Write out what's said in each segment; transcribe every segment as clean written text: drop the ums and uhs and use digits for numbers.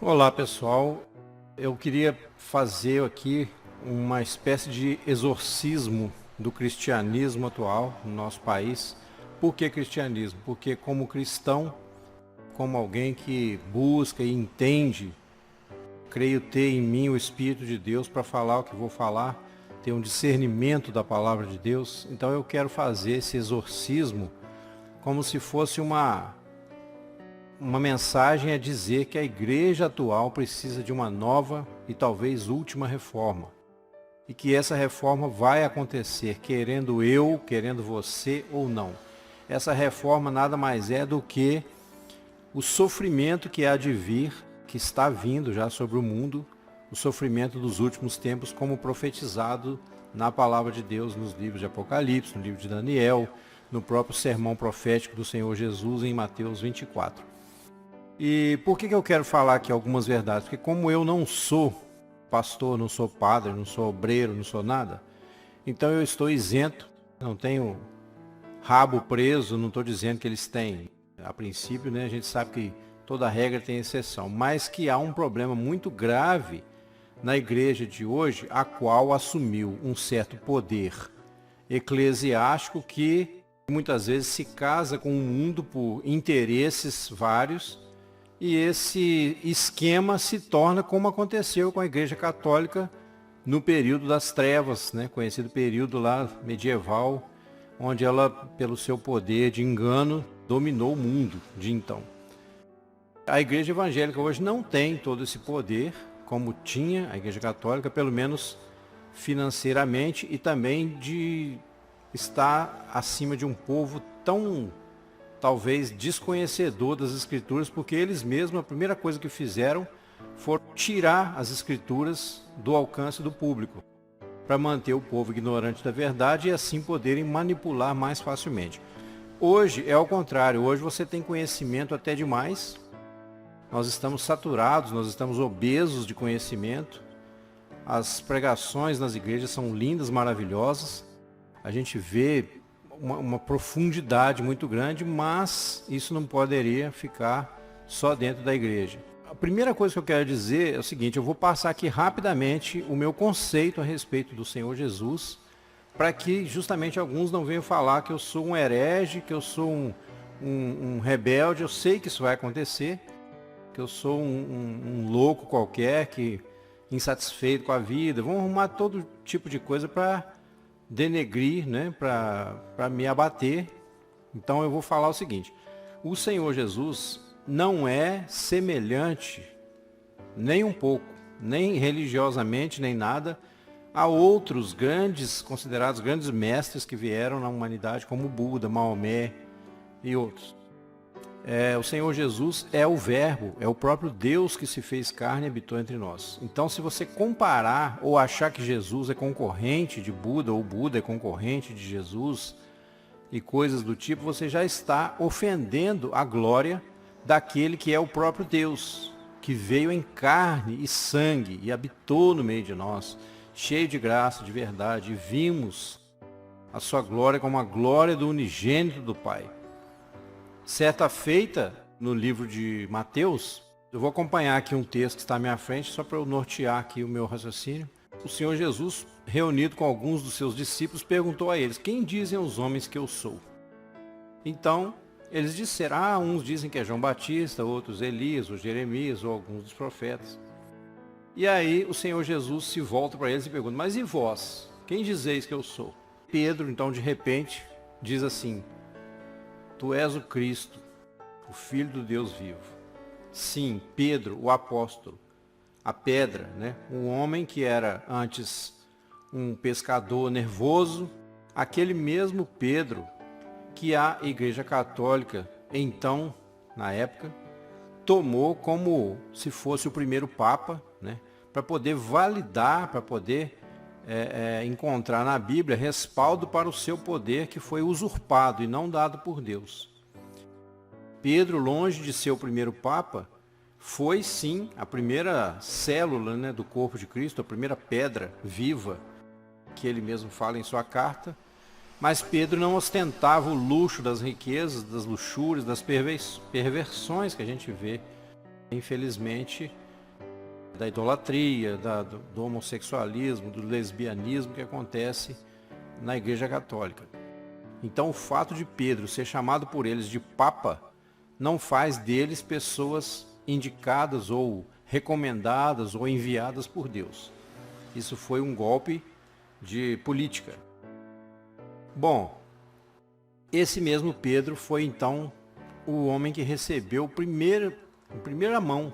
Olá pessoal, eu queria fazer aqui uma espécie de exorcismo do cristianismo atual no nosso país. Por que cristianismo? Porque como cristão, como alguém que busca e entende, creio ter em mim o Espírito de Deus para falar o que vou falar, ter um discernimento da palavra de Deus, então eu quero fazer esse exorcismo como se fosse uma mensagem a dizer que a igreja atual precisa de uma nova e talvez última reforma. E que essa reforma vai acontecer, querendo eu, querendo você ou não. Essa reforma nada mais é do que o sofrimento que há de vir, que está vindo já sobre o mundo, o sofrimento dos últimos tempos, como profetizado na palavra de Deus nos livros de Apocalipse, no livro de Daniel, no próprio sermão profético do Senhor Jesus em Mateus 24. E por que eu quero falar aqui algumas verdades? Porque como eu não sou pastor, não sou padre, não sou obreiro, não sou nada, então eu estou isento, não tenho rabo preso, não estou dizendo que eles têm. A princípio, né, a gente sabe que toda regra tem exceção, mas que há um problema muito grave na igreja de hoje, a qual assumiu um certo poder eclesiástico que muitas vezes se casa com o mundo por interesses vários. E esse esquema se torna como aconteceu com a Igreja Católica no período das trevas, né? Conhecido período lá medieval, onde ela, pelo seu poder de engano, dominou o mundo de então. A Igreja Evangélica hoje não tem todo esse poder, como tinha a Igreja Católica, pelo menos financeiramente, e também de estar acima de um povo tão talvez desconhecedor das escrituras, porque eles mesmos, a primeira coisa que fizeram foi tirar as escrituras do alcance do público, para manter o povo ignorante da verdade e assim poderem manipular mais facilmente. Hoje é ao contrário, hoje você tem conhecimento até demais, nós estamos saturados, nós estamos obesos de conhecimento, as pregações nas igrejas são lindas, maravilhosas, a gente vê uma profundidade muito grande, mas isso não poderia ficar só dentro da igreja. A primeira coisa que eu quero dizer é o seguinte, eu vou passar aqui rapidamente o meu conceito a respeito do Senhor Jesus, para que justamente alguns não venham falar que eu sou um herege, que eu sou um rebelde. Eu sei que isso vai acontecer, que eu sou um louco qualquer, que insatisfeito com a vida. Vão arrumar todo tipo de coisa para denegrir, né, para me abater. Então eu vou falar o seguinte, o Senhor Jesus não é semelhante, nem um pouco, nem religiosamente, nem nada, a outros grandes, considerados grandes mestres que vieram na humanidade, como Buda, Maomé e outros. O Senhor Jesus é o Verbo, é o próprio Deus que se fez carne e habitou entre nós. Então, se você comparar ou achar que Jesus é concorrente de Buda, ou Buda é concorrente de Jesus, e coisas do tipo, você já está ofendendo a glória daquele que é o próprio Deus, que veio em carne e sangue e habitou no meio de nós, cheio de graça, de verdade, e vimos a sua glória como a glória do unigênito do Pai. Certa feita, no livro de Mateus, eu vou acompanhar aqui um texto que está à minha frente, só para eu nortear aqui o meu raciocínio. O Senhor Jesus, reunido com alguns dos seus discípulos, perguntou a eles, quem dizem os homens que eu sou? Então, eles disseram, uns dizem que é João Batista, outros Elias, ou Jeremias, ou alguns dos profetas. E aí o Senhor Jesus se volta para eles e pergunta, mas e vós? Quem dizeis que eu sou? Pedro, então, de repente, diz assim, tu és o Cristo, o Filho do Deus vivo. Sim, Pedro, o apóstolo, a pedra, né? Um homem que era antes um pescador nervoso, aquele mesmo Pedro que a Igreja Católica, então, na época, tomou como se fosse o primeiro Papa, né? Para poder validar, para poder encontrar na Bíblia respaldo para o seu poder que foi usurpado e não dado por Deus. Pedro, longe de ser o primeiro Papa, foi sim a primeira célula, né, do corpo de Cristo, a primeira pedra viva, que ele mesmo fala em sua carta, mas Pedro não ostentava o luxo das riquezas, das luxúrias, das perversões que a gente vê, infelizmente, da idolatria, do homossexualismo, do lesbianismo que acontece na Igreja Católica. Então o fato de Pedro ser chamado por eles de Papa não faz deles pessoas indicadas ou recomendadas ou enviadas por Deus. Isso foi um golpe de política. Bom, esse mesmo Pedro foi então o homem que recebeu em primeira mão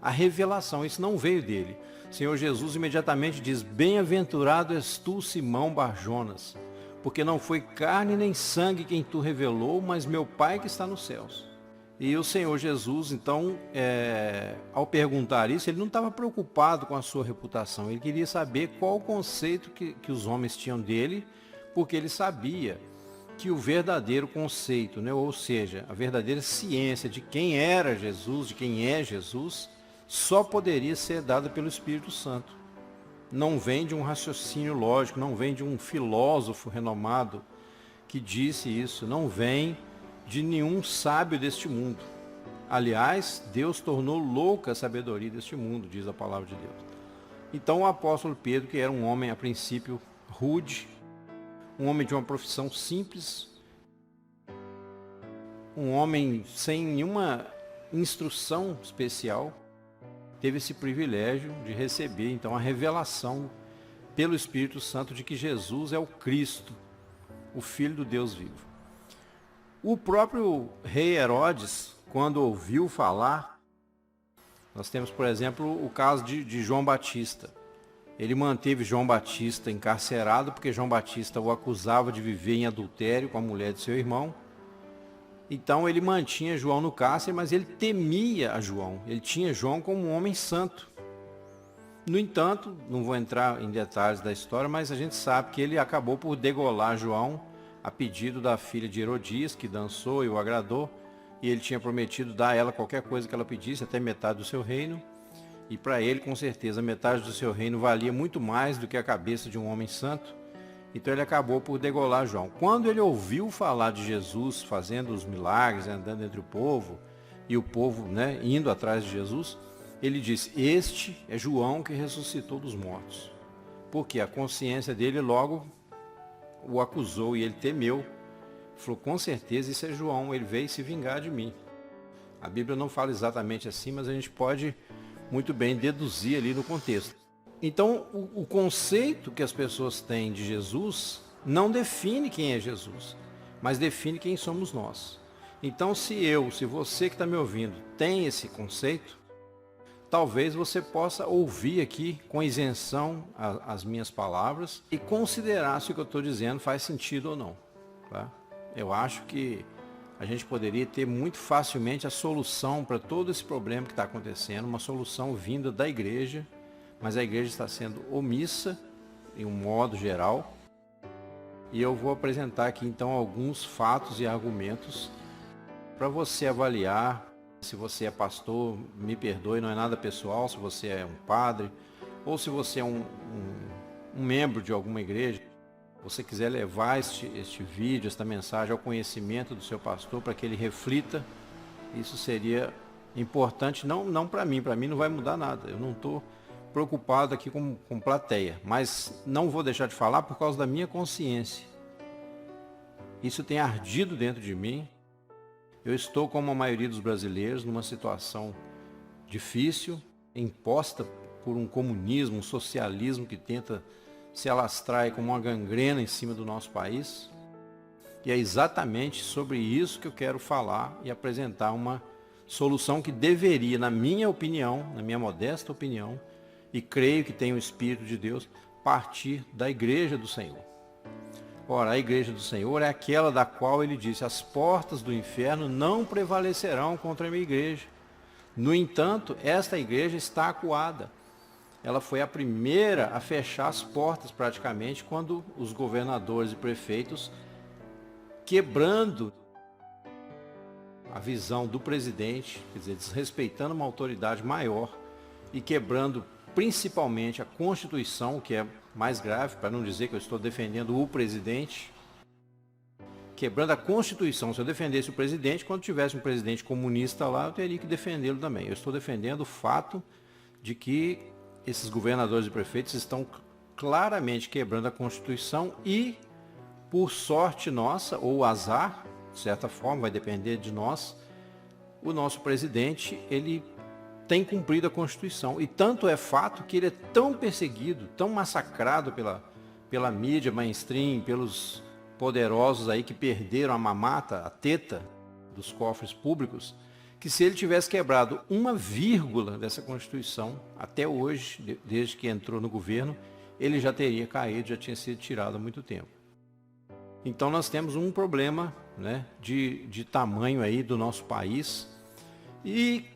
a revelação. Isso não veio dele. O Senhor Jesus imediatamente diz: bem-aventurado és tu, Simão Barjonas, porque não foi carne nem sangue quem tu revelou, mas meu Pai que está nos céus. E o Senhor Jesus, então, ao perguntar isso, ele não estava preocupado com a sua reputação. Ele queria saber qual o conceito que os homens tinham dele, porque ele sabia que o verdadeiro conceito, né, ou seja, a verdadeira ciência de quem era Jesus, de quem é Jesus, só poderia ser dada pelo Espírito Santo. Não vem de um raciocínio lógico, não vem de um filósofo renomado que disse isso, não vem de nenhum sábio deste mundo. Aliás, Deus tornou louca a sabedoria deste mundo, diz a palavra de Deus. Então o apóstolo Pedro, que era um homem a princípio rude, um homem de uma profissão simples, um homem sem nenhuma instrução especial, teve esse privilégio de receber então a revelação pelo Espírito Santo de que Jesus é o Cristo, o Filho do Deus vivo. O próprio rei Herodes, quando ouviu falar, nós temos, por exemplo, o caso de João Batista. Ele manteve João Batista encarcerado porque João Batista o acusava de viver em adultério com a mulher de seu irmão. Então ele mantinha João no cárcere, mas ele temia a João. Ele tinha João como um homem santo. No entanto, não vou entrar em detalhes da história, mas a gente sabe que ele acabou por degolar João a pedido da filha de Herodias, que dançou e o agradou, e ele tinha prometido dar a ela qualquer coisa que ela pedisse, até metade do seu reino. E para ele, com certeza, metade do seu reino valia muito mais do que a cabeça de um homem santo. Então ele acabou por degolar João. Quando ele ouviu falar de Jesus fazendo os milagres, andando entre o povo, e o povo, né, indo atrás de Jesus, ele disse: este é João que ressuscitou dos mortos. Porque a consciência dele logo o acusou e ele temeu. Falou: com certeza isso é João, ele veio se vingar de mim. A Bíblia não fala exatamente assim, mas a gente pode muito bem deduzir ali no contexto. Então, o conceito que as pessoas têm de Jesus não define quem é Jesus, mas define quem somos nós. Então, se você que está me ouvindo tem esse conceito, talvez você possa ouvir aqui com isenção as minhas palavras e considerar se o que eu estou dizendo faz sentido ou não. Tá? Eu acho que a gente poderia ter muito facilmente a solução para todo esse problema que está acontecendo, uma solução vinda da igreja, mas a igreja está sendo omissa em um modo geral. E eu vou apresentar aqui então alguns fatos e argumentos para você avaliar. Se você é pastor, me perdoe, não é nada pessoal, se você é um padre, ou se você é um membro de alguma igreja, você quiser levar este vídeo, esta mensagem ao conhecimento do seu pastor para que ele reflita, isso seria importante, não para mim não vai mudar nada, eu não estou preocupado aqui com plateia, mas não vou deixar de falar por causa da minha consciência. Isso tem ardido dentro de mim. Eu estou, como a maioria dos brasileiros, numa situação difícil, imposta por um comunismo, um socialismo que tenta se alastrar como uma gangrena em cima do nosso país. E é exatamente sobre isso que eu quero falar e apresentar uma solução que deveria, na minha opinião, na minha modesta opinião, e creio que tem o Espírito de Deus, partir da igreja do Senhor. Ora, a igreja do Senhor é aquela da qual ele disse: as portas do inferno não prevalecerão contra a minha igreja. No entanto, esta igreja está acuada. Ela foi a primeira a fechar as portas praticamente quando os governadores e prefeitos, quebrando a visão do presidente, quer dizer, desrespeitando uma autoridade maior e quebrando principalmente a Constituição, que é mais grave, para não dizer que eu estou defendendo o presidente, quebrando a Constituição. Se eu defendesse o presidente, quando tivesse um presidente comunista lá, eu teria que defendê-lo também. Eu estou defendendo o fato de que esses governadores e prefeitos estão claramente quebrando a Constituição e, por sorte nossa, ou azar, de certa forma, vai depender de nós, o nosso presidente, ele tem cumprido a Constituição. E tanto é fato que ele é tão perseguido, tão massacrado pela mídia mainstream, pelos poderosos aí que perderam a mamata, a teta dos cofres públicos, que se ele tivesse quebrado uma vírgula dessa Constituição, até hoje, desde que entrou no governo, ele já teria caído, já tinha sido tirado há muito tempo. Então nós temos um problema, né, de tamanho aí do nosso país. E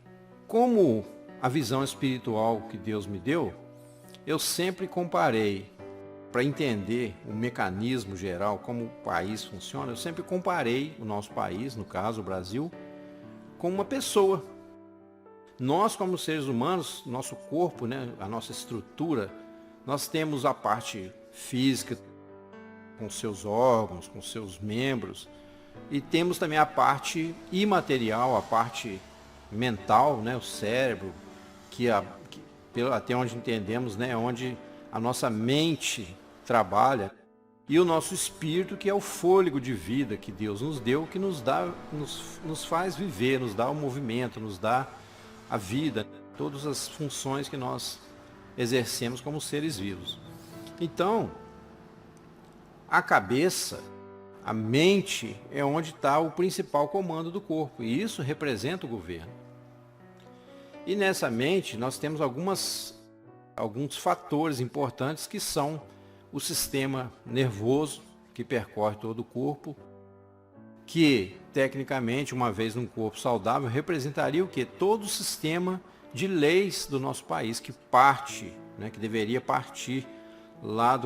como a visão espiritual que Deus me deu, eu sempre comparei, para entender o mecanismo geral, como o país funciona, eu sempre comparei o nosso país, no caso o Brasil, com uma pessoa. Nós, como seres humanos, nosso corpo, né, a nossa estrutura, nós temos a parte física, com seus órgãos, com seus membros, e temos também a parte imaterial, a parte mental, né, o cérebro, até onde entendemos, né, onde a nossa mente trabalha, e o nosso espírito, que é o fôlego de vida que Deus nos deu, que nos faz viver, nos dá o movimento, nos dá a vida, todas as funções que nós exercemos como seres vivos. Então, a cabeça, a mente, é onde está o principal comando do corpo, e isso representa o governo. E nessa mente nós temos alguns fatores importantes, que são o sistema nervoso, que percorre todo o corpo, que tecnicamente, uma vez num corpo saudável, representaria o quê? Todo o sistema de leis do nosso país, que parte, né, que deveria partir lá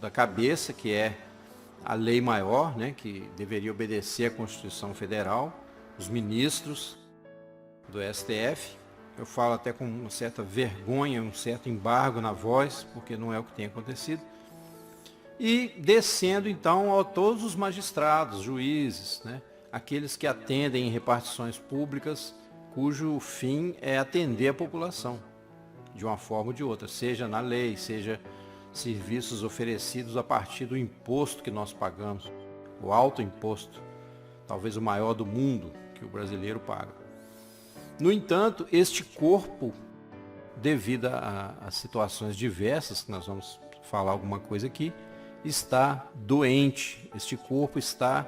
da cabeça, que é a lei maior, né, que deveria obedecer à Constituição Federal, os ministros do STF. Eu falo até com uma certa vergonha, um certo embargo na voz, porque não é o que tem acontecido. E descendo então a todos os magistrados, juízes, né, aqueles que atendem em repartições públicas, cujo fim é atender a população, de uma forma ou de outra, seja na lei, seja serviços oferecidos a partir do imposto que nós pagamos, o alto imposto, talvez o maior do mundo que o brasileiro paga. No entanto, este corpo, devido a situações diversas, que nós vamos falar alguma coisa aqui, está doente. Este corpo está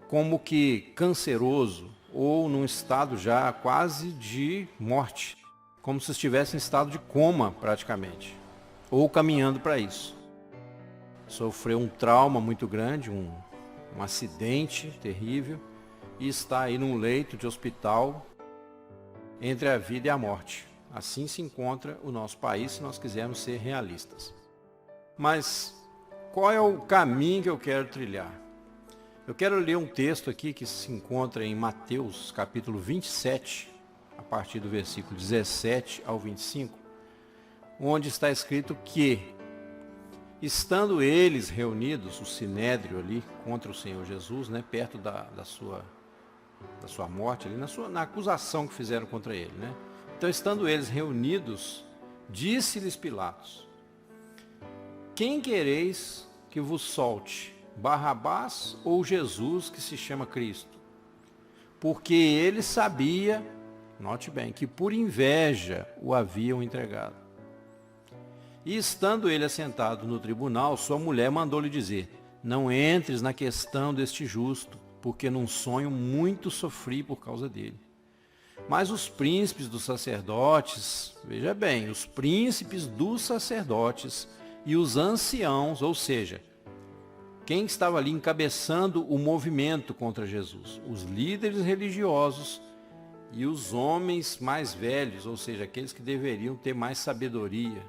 como que canceroso, ou num estado já quase de morte, como se estivesse em estado de coma praticamente, ou caminhando para isso. Sofreu um trauma muito grande, um acidente terrível, e está aí num leito de hospital entre a vida e a morte. Assim se encontra o nosso país, se nós quisermos ser realistas. Mas qual é o caminho que eu quero trilhar? Eu quero ler um texto aqui que se encontra em Mateus, capítulo 27, a partir do versículo 17 ao 25, onde está escrito que, estando eles reunidos, o sinédrio ali, contra o Senhor Jesus, né, perto da sua morte, ali, na acusação que fizeram contra ele, né? Então, estando eles reunidos, disse-lhes Pilatos: quem quereis que vos solte, Barrabás ou Jesus, que se chama Cristo? Porque ele sabia, note bem, que por inveja o haviam entregado. E estando ele assentado no tribunal, sua mulher mandou-lhe dizer: não entres na questão deste justo, porque num sonho muito sofri por causa dele. Mas os príncipes dos sacerdotes, veja bem, os príncipes dos sacerdotes e os anciãos, ou seja, quem estava ali encabeçando o movimento contra Jesus? Os líderes religiosos e os homens mais velhos, ou seja, aqueles que deveriam ter mais sabedoria,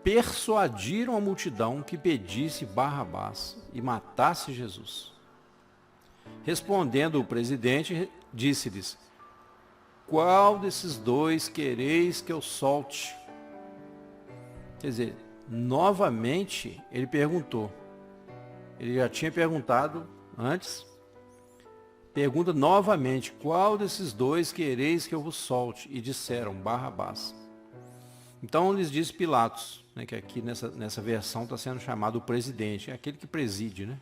persuadiram a multidão que pedisse Barrabás e matasse Jesus. Respondendo o presidente, disse-lhes: qual desses dois quereis que eu solte? Quer dizer, novamente ele perguntou. Ele já tinha perguntado antes, pergunta novamente, qual desses dois quereis que eu vos solte? E disseram, Barrabás. Então lhes disse Pilatos, né, que aqui nessa versão está sendo chamado o presidente, é aquele que preside, né?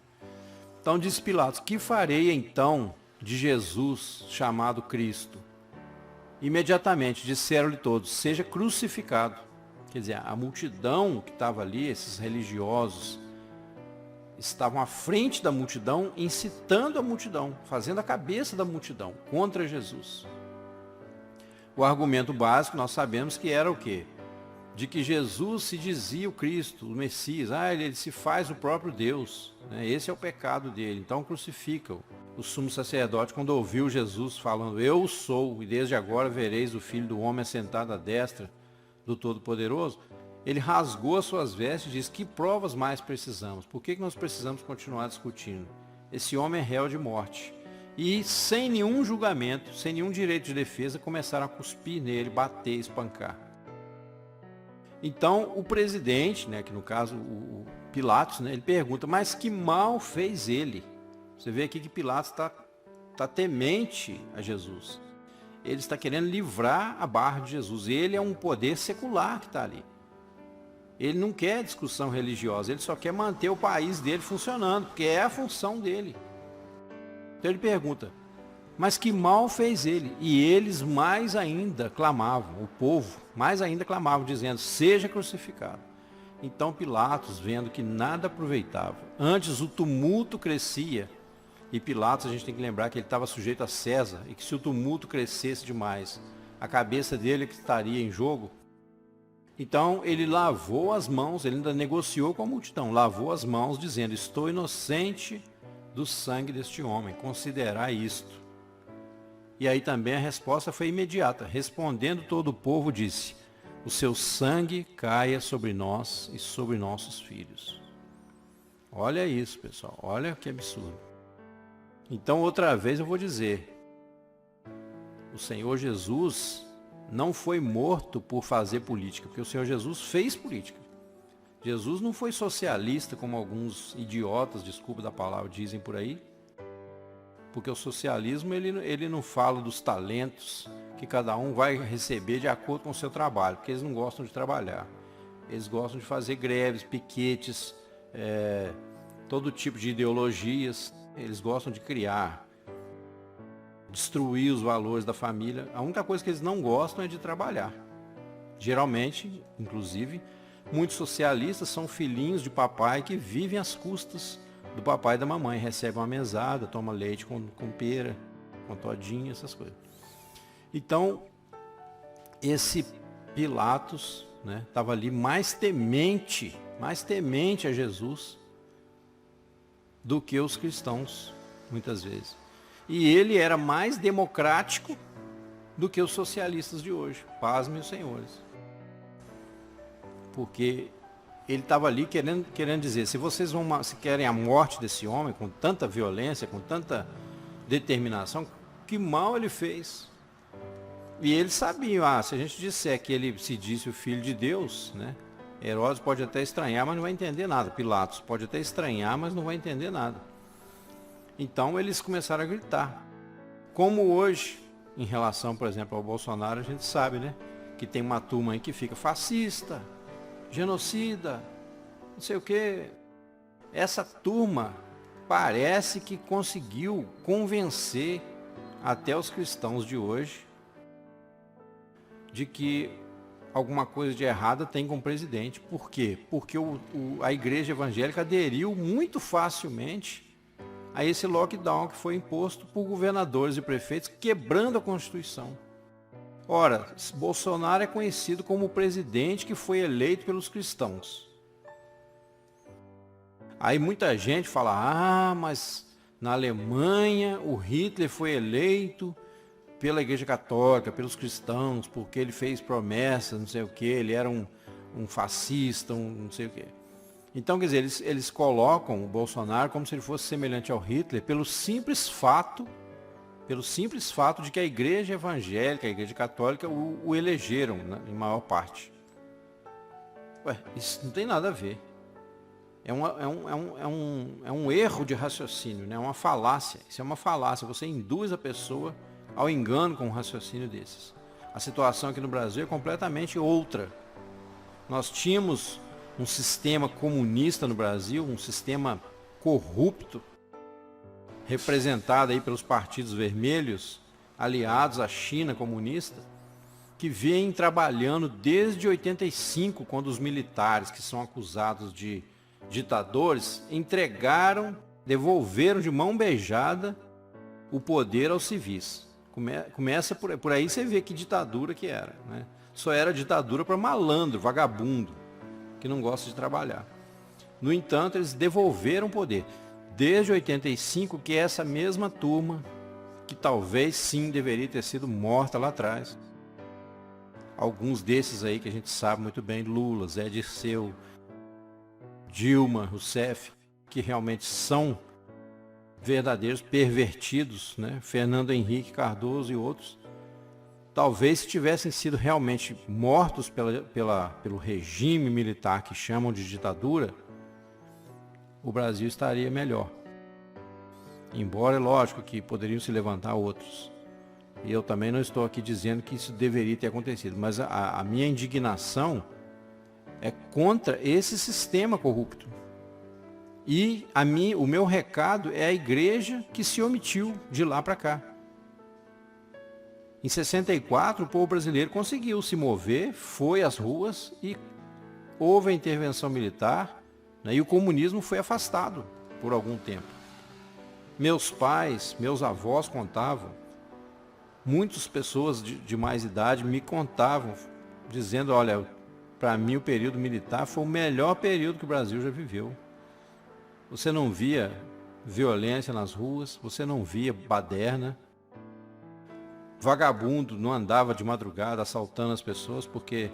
Então disse Pilatos, que farei então de Jesus chamado Cristo? Imediatamente disseram-lhe todos, seja crucificado. Quer dizer, a multidão que estava ali, esses religiosos, estavam à frente da multidão, incitando a multidão, fazendo a cabeça da multidão contra Jesus. O argumento básico nós sabemos que era o quê? De que Jesus se dizia o Cristo, o Messias, ele se faz o próprio Deus, né? Esse é o pecado dele, então crucifica-o. O sumo sacerdote, quando ouviu Jesus falando, eu sou, e desde agora vereis o Filho do Homem assentado à destra do Todo-Poderoso, ele rasgou as suas vestes e disse, que provas mais precisamos? Por que nós precisamos continuar discutindo? Esse homem é réu de morte. E sem nenhum julgamento, sem nenhum direito de defesa, começaram a cuspir nele, bater, espancar. Então o presidente, né, que no caso o Pilatos, né, ele pergunta, mas que mal fez ele? Você vê aqui que Pilatos está temente a Jesus. Ele está querendo livrar a barra de Jesus. Ele é um poder secular que está ali. Ele não quer discussão religiosa, ele só quer manter o país dele funcionando, porque é a função dele. Então ele pergunta, mas que mal fez ele? E eles mais ainda clamavam, o povo mais ainda clamavam, dizendo, seja crucificado. Então Pilatos, vendo que nada aproveitava, antes o tumulto crescia, e Pilatos a gente tem que lembrar que ele estava sujeito a César, e que se o tumulto crescesse demais, a cabeça dele que estaria em jogo. Então ele lavou as mãos, ele ainda negociou com a multidão, lavou as mãos dizendo, estou inocente do sangue deste homem, considerai isto. E aí também a resposta foi imediata, respondendo todo o povo disse, o seu sangue caia sobre nós e sobre nossos filhos. Olha isso, pessoal, olha que absurdo. Então outra vez eu vou dizer, o Senhor Jesus não foi morto por fazer política, porque o Senhor Jesus fez política. Jesus não foi socialista, como alguns idiotas, desculpa da palavra, dizem por aí. Porque o socialismo, ele não fala dos talentos que cada um vai receber de acordo com o seu trabalho, porque eles não gostam de trabalhar. Eles gostam de fazer greves, piquetes, todo tipo de ideologias. Eles gostam de criar, destruir os valores da família. A única coisa que eles não gostam é de trabalhar. Geralmente, inclusive, muitos socialistas são filhinhos de papai que vivem às custas do papai e da mamãe. Recebem uma mesada, tomam leite com pera, com todinha, essas coisas. Então, esse Pilatos, né, estava ali mais temente a Jesus do que os cristãos, muitas vezes. E ele era mais democrático do que os socialistas de hoje. Pasmem os senhores. Porque ele estava ali querendo dizer, se querem a morte desse homem, com tanta violência, com tanta determinação, que mal ele fez. E eles sabiam, se a gente disser que ele se disse o Filho de Deus, né? Herodes pode até estranhar, mas não vai entender nada. Pilatos pode até estranhar, mas não vai entender nada. Então eles começaram a gritar. Como hoje, em relação, por exemplo, ao Bolsonaro, a gente sabe, né? Que tem uma turma aí que fica fascista, genocida, não sei o quê. Essa turma parece que conseguiu convencer até os cristãos de hoje de que alguma coisa de errada tem com o presidente. Por quê? Porque a igreja evangélica aderiu muito facilmente a esse lockdown que foi imposto por governadores e prefeitos, quebrando a Constituição. Ora, Bolsonaro é conhecido como o presidente que foi eleito pelos cristãos. Aí muita gente fala, mas na Alemanha o Hitler foi eleito pela Igreja Católica, pelos cristãos, porque ele fez promessas, não sei o que, ele era um fascista, não sei o que. Então, quer dizer, eles colocam o Bolsonaro como se ele fosse semelhante ao Hitler pelo simples fato de que a igreja evangélica, a igreja católica, o elegeram, né, em maior parte. Isso não tem nada a ver. É um erro de raciocínio, né? É uma falácia. Isso é uma falácia. Você induz a pessoa ao engano com um raciocínio desses. A situação aqui no Brasil é completamente outra. Nós tínhamos um sistema comunista no Brasil, um sistema corrupto, representado aí pelos partidos vermelhos, aliados à China comunista, que vem trabalhando desde 85, quando os militares, que são acusados de ditadores, devolveram de mão beijada o poder aos civis. Começa por aí, você vê que ditadura que era, né? Só era ditadura para malandro, vagabundo, que não gosta de trabalhar. No entanto, eles devolveram o poder. Desde 85, que é essa mesma turma, que talvez sim deveria ter sido morta lá atrás. Alguns desses aí que a gente sabe muito bem, Lula, Zé Dirceu, Dilma Rousseff, que realmente são verdadeiros pervertidos, né? Fernando Henrique Cardoso e outros, talvez se tivessem sido realmente mortos pelo regime militar que chamam de ditadura, o Brasil estaria melhor. Embora, é lógico, que poderiam se levantar outros. E eu também não estou aqui dizendo que isso deveria ter acontecido, mas a minha indignação é contra esse sistema corrupto. E o meu recado é a igreja que se omitiu de lá para cá. Em 64, o povo brasileiro conseguiu se mover, foi às ruas e houve a intervenção militar, né, e o comunismo foi afastado por algum tempo. Meus pais, meus avós contavam, muitas pessoas de mais idade me contavam, dizendo, olha, para mim o período militar foi o melhor período que o Brasil já viveu. Você não via violência nas ruas, você não via baderna, vagabundo não andava de madrugada assaltando as pessoas, porque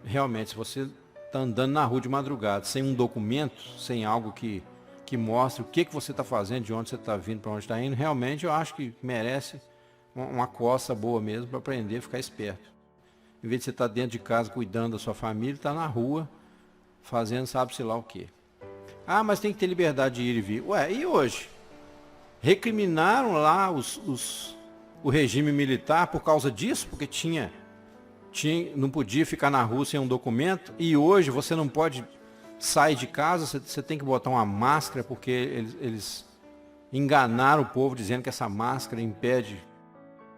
realmente se você está andando na rua de madrugada sem um documento, sem algo que mostre o que você está fazendo, de onde você está vindo, para onde está indo, realmente eu acho que merece uma coça boa mesmo para aprender a ficar esperto. Em vez de você estar dentro de casa cuidando da sua família, está na rua fazendo sabe-se lá o quê. Ah, mas tem que ter liberdade de ir e vir. Ué, e hoje? Recriminaram lá o regime militar por causa disso, porque não podia ficar na rua sem um documento, e hoje você não pode sair de casa, você tem que botar uma máscara, porque eles enganaram o povo dizendo que essa máscara impede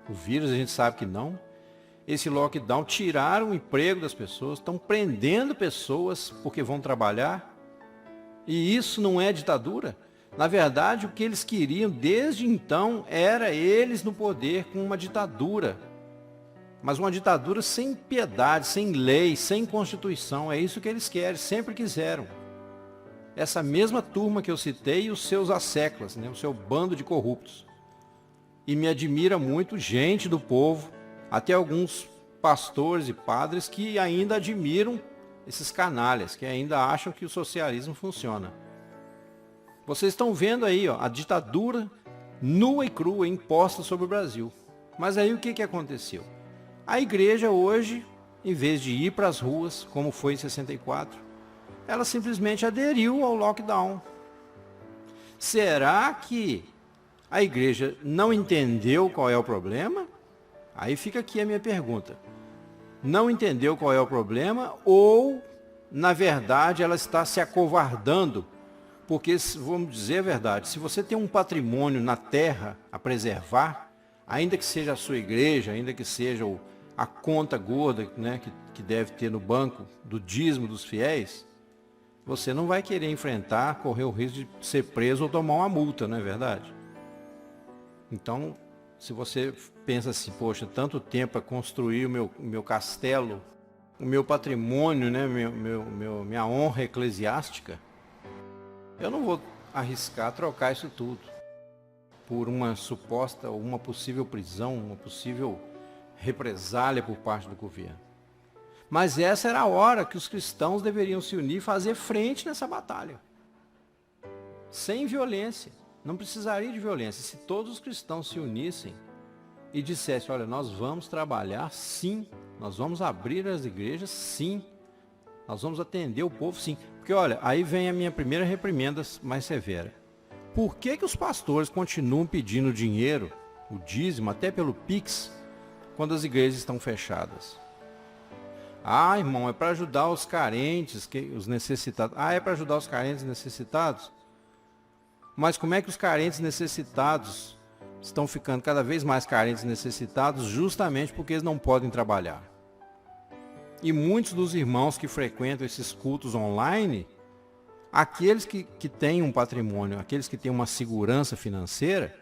o vírus, a gente sabe que não. Esse lockdown tiraram o emprego das pessoas, estão prendendo pessoas porque vão trabalhar, e isso não é ditadura? Na verdade, o que eles queriam desde então era eles no poder com uma ditadura. Mas uma ditadura sem piedade, sem lei, sem constituição. É isso que eles querem, sempre quiseram. Essa mesma turma que eu citei e os seus asseclas, né, o seu bando de corruptos. E me admira muito gente do povo, até alguns pastores e padres que ainda admiram esses canalhas, que ainda acham que o socialismo funciona. Vocês estão vendo aí, ó, a ditadura nua e crua imposta sobre o Brasil. Mas aí o que aconteceu? A igreja hoje, em vez de ir para as ruas, como foi em 64, ela simplesmente aderiu ao lockdown. Será que a igreja não entendeu qual é o problema? Aí fica aqui a minha pergunta. Não entendeu qual é o problema ou, na verdade, ela está se acovardando? Porque, vamos dizer a verdade, se você tem um patrimônio na terra a preservar, ainda que seja a sua igreja, ainda que seja a conta gorda, né, que deve ter no banco do dízimo dos fiéis, você não vai querer enfrentar, correr o risco de ser preso ou tomar uma multa, não é verdade? Então, se você pensa assim, poxa, tanto tempo para construir o meu castelo, o meu patrimônio, né, minha honra eclesiástica, eu não vou arriscar trocar isso tudo por uma suposta ou uma possível prisão, uma possível represália por parte do governo. Mas essa era a hora que os cristãos deveriam se unir e fazer frente nessa batalha. Sem violência. Não precisaria de violência. Se todos os cristãos se unissem e dissessem, olha, nós vamos trabalhar sim, nós vamos abrir as igrejas sim, nós vamos atender o povo sim, Porque olha, aí vem a minha primeira reprimenda mais severa. Por que que os pastores continuam pedindo dinheiro, o dízimo, até pelo Pix, quando as igrejas estão fechadas? Ah, irmão, é para ajudar os carentes, os necessitados. Ah, é para ajudar os carentes necessitados? Mas como é que os carentes necessitados estão ficando cada vez mais carentes necessitados justamente porque eles não podem trabalhar? E muitos dos irmãos que frequentam esses cultos online, aqueles que têm um patrimônio, aqueles que têm uma segurança financeira,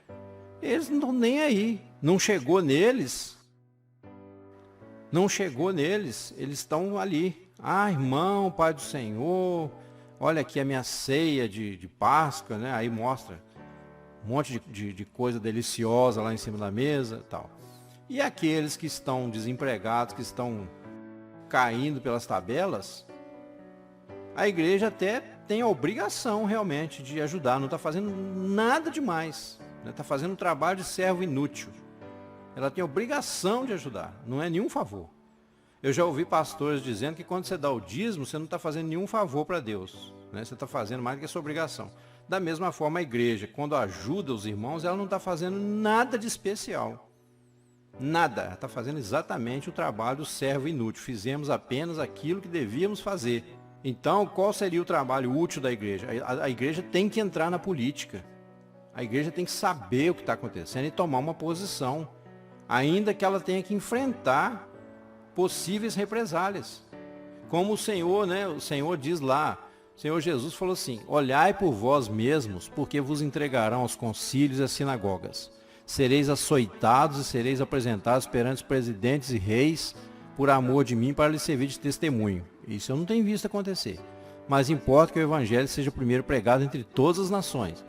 eles não estão nem aí. Não chegou neles, eles estão ali. Ah, irmão, Pai do Senhor, olha aqui a minha ceia de Páscoa, né? Aí mostra um monte de coisa deliciosa lá em cima da mesa e tal. E aqueles que estão desempregados, que estão caindo pelas tabelas, a igreja até tem a obrigação realmente de ajudar, não está fazendo nada demais, está fazendo um trabalho de servo inútil. Ela tem a obrigação de ajudar, não é nenhum favor. Eu já ouvi pastores dizendo que quando você dá o dízimo, você não está fazendo nenhum favor para Deus, né? Você está fazendo mais do que a sua obrigação. Da mesma forma, a igreja, quando ajuda os irmãos, ela não está fazendo nada de especial. Nada, ela está fazendo exatamente o trabalho do servo inútil. Fizemos apenas aquilo que devíamos fazer. Então, qual seria o trabalho útil da igreja? A igreja tem que entrar na política. A igreja tem que saber o que está acontecendo e tomar uma posição, ainda que ela tenha que enfrentar possíveis represálias. Como o Senhor, né? O Senhor diz lá, o Senhor Jesus falou assim: olhai por vós mesmos, porque vos entregarão aos concílios e às sinagogas. Sereis açoitados e sereis apresentados perante os presidentes e reis por amor de mim, para lhes servir de testemunho. Isso eu não tenho visto acontecer. Mas importa que o evangelho seja primeiro pregado entre todas as nações.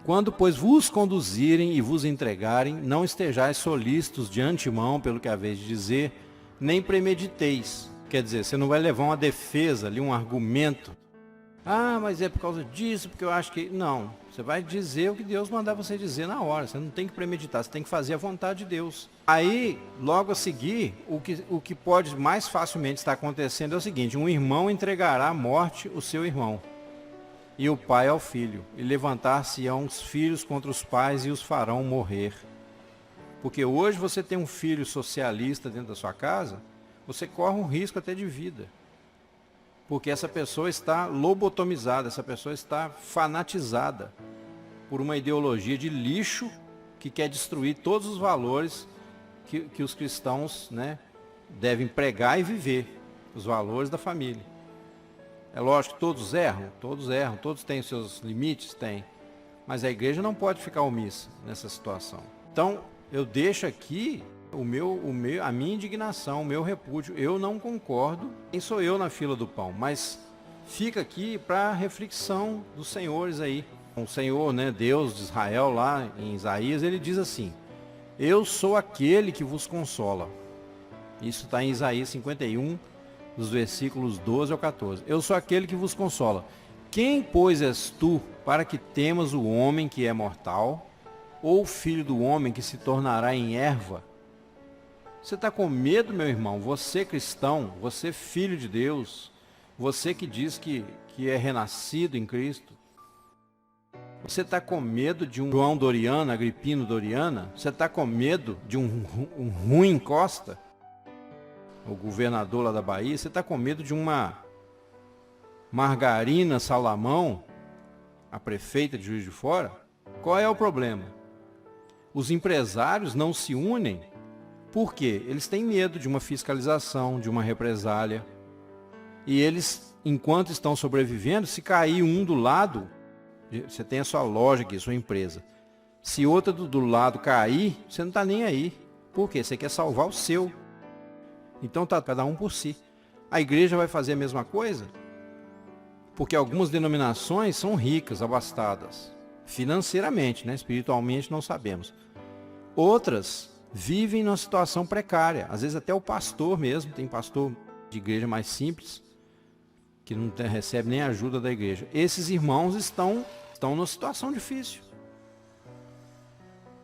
Quando, pois, vos conduzirem e vos entregarem, não estejais solícitos de antemão pelo que haveis de dizer, nem premediteis. Quer dizer, você não vai levar uma defesa ali, um argumento. Ah, mas é por causa disso, porque eu acho que... Não, você vai dizer o que Deus mandar você dizer na hora. Você não tem que premeditar, você tem que fazer a vontade de Deus. Aí, logo a seguir, o que pode mais facilmente estar acontecendo é o seguinte: um irmão entregará à morte o seu irmão, e o pai ao filho, e levantar-se-ão os filhos contra os pais e os farão morrer. Porque hoje você tem um filho socialista dentro da sua casa, você corre um risco até de vida. Porque essa pessoa está lobotomizada, essa pessoa está fanatizada por uma ideologia de lixo que quer destruir todos os valores que os cristãos, né, devem pregar e viver, os valores da família. É lógico que todos erram, todos têm seus limites, tem. Mas a igreja não pode ficar omissa nessa situação. Então, eu deixo aqui a minha indignação, o meu repúdio. Eu não concordo, quem sou eu na fila do pão, mas fica aqui para reflexão dos senhores aí. O Senhor, né, Deus de Israel, lá em Isaías, ele diz assim: eu sou aquele que vos consola. Isso está em Isaías 51, dos versículos 12 ao 14. Eu sou aquele que vos consola. Quem, pois, és tu para que temas o homem que é mortal, ou o filho do homem que se tornará em erva? Você está com medo, meu irmão? Você cristão, você filho de Deus, você que diz que é renascido em Cristo, você está com medo de um João Doriana, Agripino Doriana? Você está com medo de um Rui Costa, o governador lá da Bahia? Você está com medo de uma Margarina Salamão, a prefeita de Juiz de Fora? Qual é o problema? Os empresários não se unem. Por quê? Eles têm medo de uma fiscalização, de uma represália. E eles, enquanto estão sobrevivendo, se cair um do lado, você tem a sua loja aqui, a sua empresa. Se outra do lado cair, você não está nem aí. Por quê? Você quer salvar o seu. Então está cada um por si. A igreja vai fazer a mesma coisa? Porque algumas denominações são ricas, abastadas. Financeiramente, né? Espiritualmente não sabemos. Outras vivem numa situação precária. Às vezes até o pastor mesmo, tem pastor de igreja mais simples, que não recebe nem ajuda da igreja. Esses irmãos estão numa situação difícil.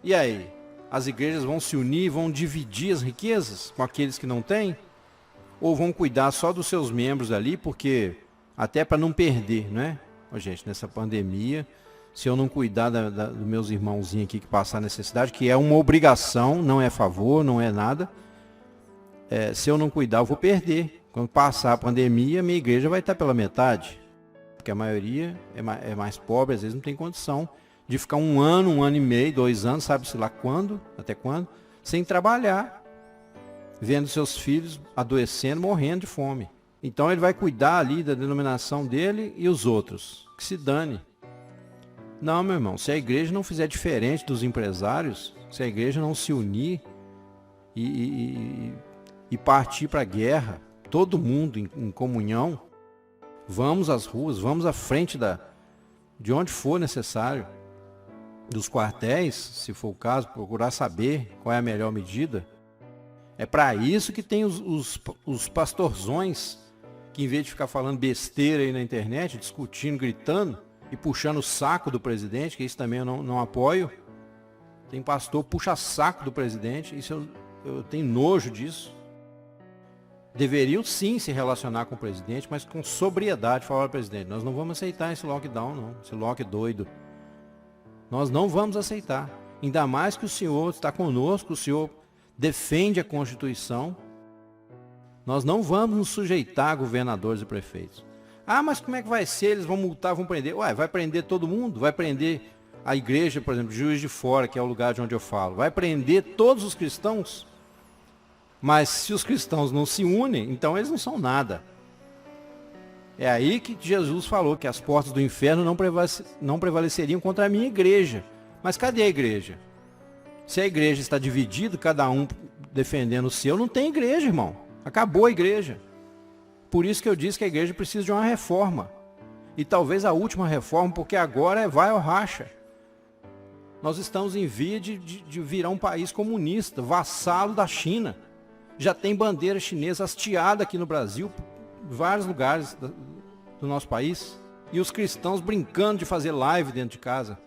E aí? As igrejas vão se unir, vão dividir as riquezas com aqueles que não têm? Ou vão cuidar só dos seus membros ali, porque até para não perder, né? Ô, gente, nessa pandemia, se eu não cuidar dos meus irmãozinhos aqui que passar necessidade, que é uma obrigação, não é favor, não é nada, se eu não cuidar, eu vou perder. Quando passar a pandemia, minha igreja vai estar pela metade, porque a maioria é mais pobre, às vezes não tem condição de ficar um ano e meio, 2 anos, sabe-se lá quando, até quando, sem trabalhar, vendo seus filhos adoecendo, morrendo de fome. Então ele vai cuidar ali da denominação dele e os outros, que se dane. Não, meu irmão, se a igreja não fizer diferente dos empresários, se a igreja não se unir e partir para a guerra, todo mundo em comunhão, vamos às ruas, vamos à frente de onde for necessário, dos quartéis, se for o caso, procurar saber qual é a melhor medida. É para isso que tem os pastorzões, que em vez de ficar falando besteira aí na internet, discutindo, gritando e puxando o saco do presidente, que isso também eu não apoio. Tem pastor puxa saco do presidente, isso eu tenho nojo disso. Deveriam sim se relacionar com o presidente, mas com sobriedade, falar ao presidente, nós não vamos aceitar esse lockdown não, esse lock doido. Nós não vamos aceitar. Ainda mais que o senhor está conosco, o senhor defende a Constituição. Nós não vamos nos sujeitar a governadores e prefeitos. Ah, mas como é que vai ser? Eles vão multar, vão prender. Ué, vai prender todo mundo? Vai prender a igreja, por exemplo, Juiz de Fora, que é o lugar de onde eu falo. Vai prender todos os cristãos? Mas se os cristãos não se unem, então eles não são nada. É aí que Jesus falou que as portas do inferno não prevaleceriam contra a minha igreja. Mas cadê a igreja? Se a igreja está dividida, cada um defendendo o seu, não tem igreja, irmão. Acabou a igreja. Por isso que eu disse que a igreja precisa de uma reforma. E talvez a última reforma, porque agora vai ao racha. Nós estamos em via de virar um país comunista, vassalo da China. Já tem bandeira chinesa hasteada aqui no Brasil, em vários lugares do nosso país. E os cristãos brincando de fazer live dentro de casa.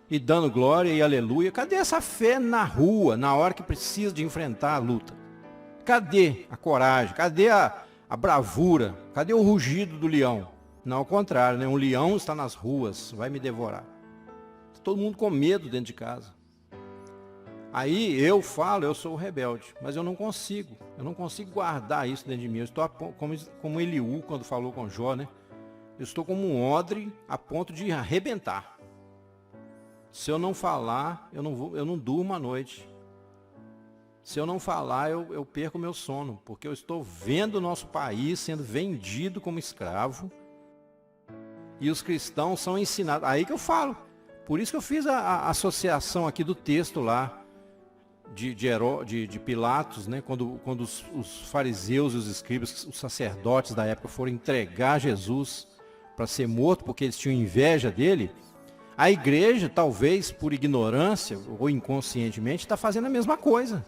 E dando glória e aleluia. Cadê essa fé na rua, na hora que precisa de enfrentar a luta? Cadê a coragem? Cadê a bravura? Cadê o rugido do leão? Não, ao contrário, né? Um leão está nas ruas, vai me devorar. Todo mundo com medo dentro de casa. Aí eu falo, eu sou o rebelde, mas eu não consigo guardar isso dentro de mim. Eu estou como Eliú quando falou com Jó, né? Eu estou como um odre a ponto de arrebentar. Se eu não falar, eu não durmo à noite. Se eu não falar, eu perco o meu sono, porque eu estou vendo o nosso país sendo vendido como escravo e os cristãos são ensinados. Aí que eu falo. Por isso que eu fiz a associação aqui do texto lá de Pilatos, né? Quando os fariseus e os escribas, os sacerdotes da época foram entregar Jesus para ser morto, porque eles tinham inveja dele. A igreja, talvez por ignorância ou inconscientemente, está fazendo a mesma coisa.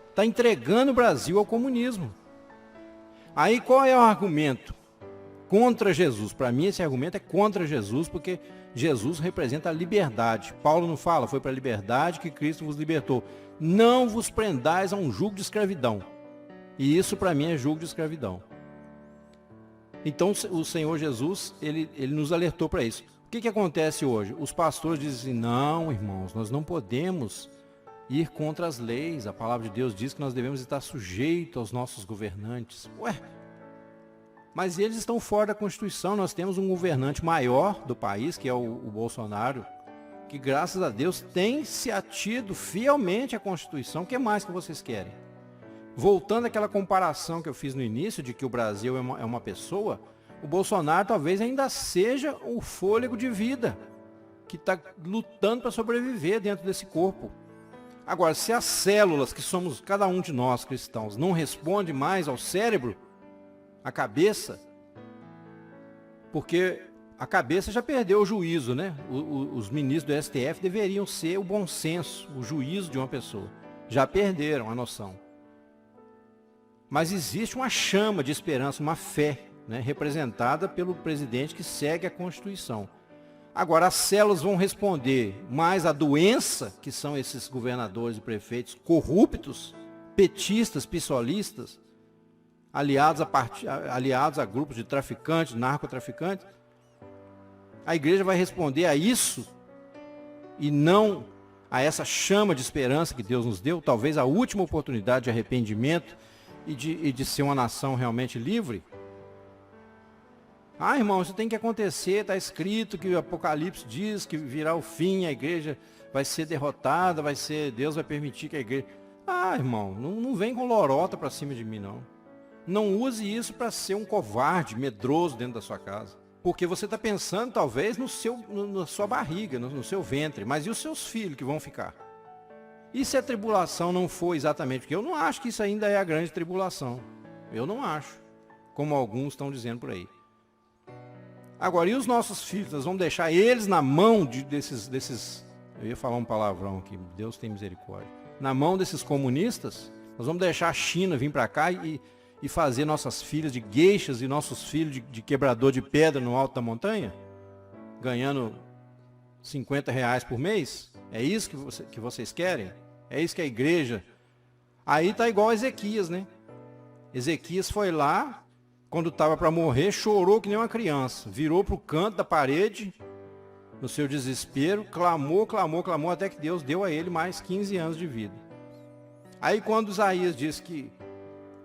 Está entregando o Brasil ao comunismo. Aí qual é o argumento? Contra Jesus. Para mim esse argumento é contra Jesus, porque Jesus representa a liberdade. Paulo não fala, foi para a liberdade que Cristo vos libertou. Não vos prendais a um jugo de escravidão. E isso para mim é jugo de escravidão. Então o Senhor Jesus, ele nos alertou para isso. O que acontece hoje? Os pastores dizem assim, não, irmãos, nós não podemos ir contra as leis. A palavra de Deus diz que nós devemos estar sujeitos aos nossos governantes. Ué, mas eles estão fora da Constituição. Nós temos um governante maior do país, que é o Bolsonaro, que graças a Deus tem se atido fielmente à Constituição. O que mais que vocês querem? Voltando àquela comparação que eu fiz no início, de que o Brasil é uma pessoa, o Bolsonaro talvez ainda seja o fôlego de vida que está lutando para sobreviver dentro desse corpo. Agora, se as células, que somos cada um de nós cristãos, não responde mais ao cérebro, à cabeça, porque a cabeça já perdeu o juízo, né? Os ministros do STF deveriam ser o bom senso, o juízo de uma pessoa. Já perderam a noção. Mas existe uma chama de esperança, uma fé, né, representada pelo presidente que segue a Constituição. Agora, as células vão responder mais à doença, que são esses governadores e prefeitos corruptos, petistas, pissolistas, aliados a grupos de traficantes, narcotraficantes. A igreja vai responder a isso e não a essa chama de esperança que Deus nos deu, talvez a última oportunidade de arrependimento e de ser uma nação realmente livre? Ah, irmão, isso tem que acontecer, está escrito que o Apocalipse diz que virá o fim, a igreja vai ser derrotada, Deus vai permitir que a igreja... Ah, irmão, não vem com lorota para cima de mim, não. Não use isso para ser um covarde, medroso dentro da sua casa. Porque você está pensando, talvez, na sua barriga, no seu ventre. Mas e os seus filhos que vão ficar? E se a tribulação não for exatamente... Porque eu não acho que isso ainda é a grande tribulação. Eu não acho. Como alguns estão dizendo por aí. Agora, e os nossos filhos? Nós vamos deixar eles na mão desses... Eu ia falar um palavrão aqui. Deus tem misericórdia. Na mão desses comunistas? Nós vamos deixar a China vir para cá e fazer nossas filhas de gueixas e nossos filhos de quebrador de pedra no alto da montanha? Ganhando R$50 por mês? É isso que vocês querem? É isso que a igreja... Aí está igual a Ezequias, né? Ezequias foi lá, quando estava para morrer, chorou que nem uma criança. Virou para o canto da parede, no seu desespero, clamou, até que Deus deu a ele mais 15 anos de vida. Aí quando Isaías disse que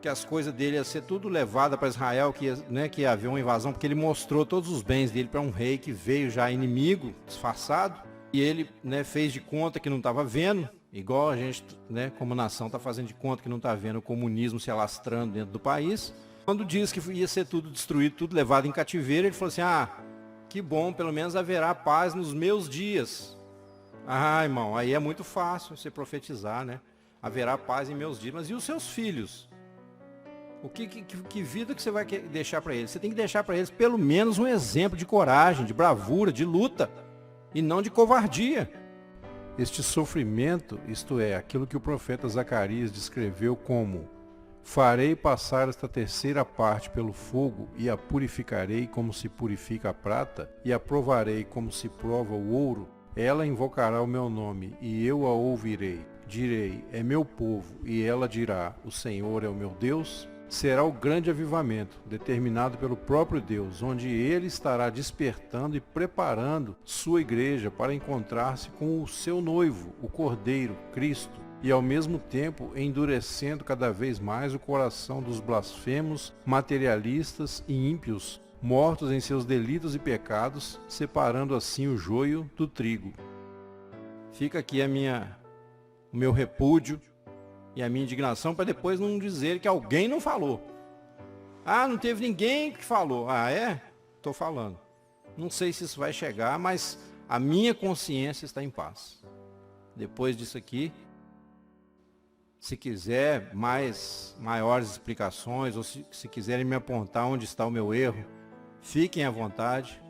as coisas dele iam ser tudo levada para Israel, que ia haver uma invasão, porque ele mostrou todos os bens dele para um rei que veio já inimigo, disfarçado, e ele, fez de conta que não estava vendo, igual a gente, como nação, está fazendo de conta que não está vendo o comunismo se alastrando dentro do país. Quando disse que ia ser tudo destruído, tudo levado em cativeiro, ele falou assim, que bom, pelo menos haverá paz nos meus dias. Ah, irmão, aí é muito fácil você profetizar, né? Haverá paz em meus dias. Mas e os seus filhos? Que vida que você vai deixar para eles? Você tem que deixar para eles pelo menos um exemplo de coragem, de bravura, de luta, e não de covardia. Este sofrimento, isto é, aquilo que o profeta Zacarias descreveu como: farei passar esta terceira parte pelo fogo, e a purificarei como se purifica a prata, e a provarei como se prova o ouro. Ela invocará o meu nome, e eu a ouvirei. Direi, é meu povo, e ela dirá, o Senhor é o meu Deus. Será o grande avivamento, determinado pelo próprio Deus, onde ele estará despertando e preparando sua igreja para encontrar-se com o seu noivo, o Cordeiro, Cristo, e ao mesmo tempo endurecendo cada vez mais o coração dos blasfemos, materialistas e ímpios, mortos em seus delitos e pecados, separando assim o joio do trigo. Fica aqui o meu repúdio e a minha indignação, para depois não dizer que alguém não falou. Ah, não teve ninguém que falou. Ah, é? Estou falando. Não sei se isso vai chegar, mas a minha consciência está em paz. Depois disso aqui, se quiser maiores explicações, ou se quiserem me apontar onde está o meu erro, fiquem à vontade.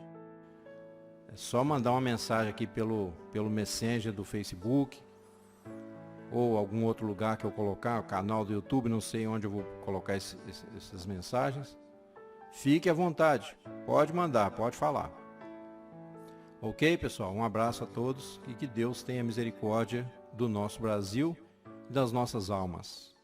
É só mandar uma mensagem aqui pelo Messenger do Facebook, ou algum outro lugar que eu colocar, o canal do YouTube, não sei onde eu vou colocar essas mensagens. Fique à vontade, pode mandar, pode falar. Ok, pessoal? Um abraço a todos e que Deus tenha misericórdia do nosso Brasil e das nossas almas.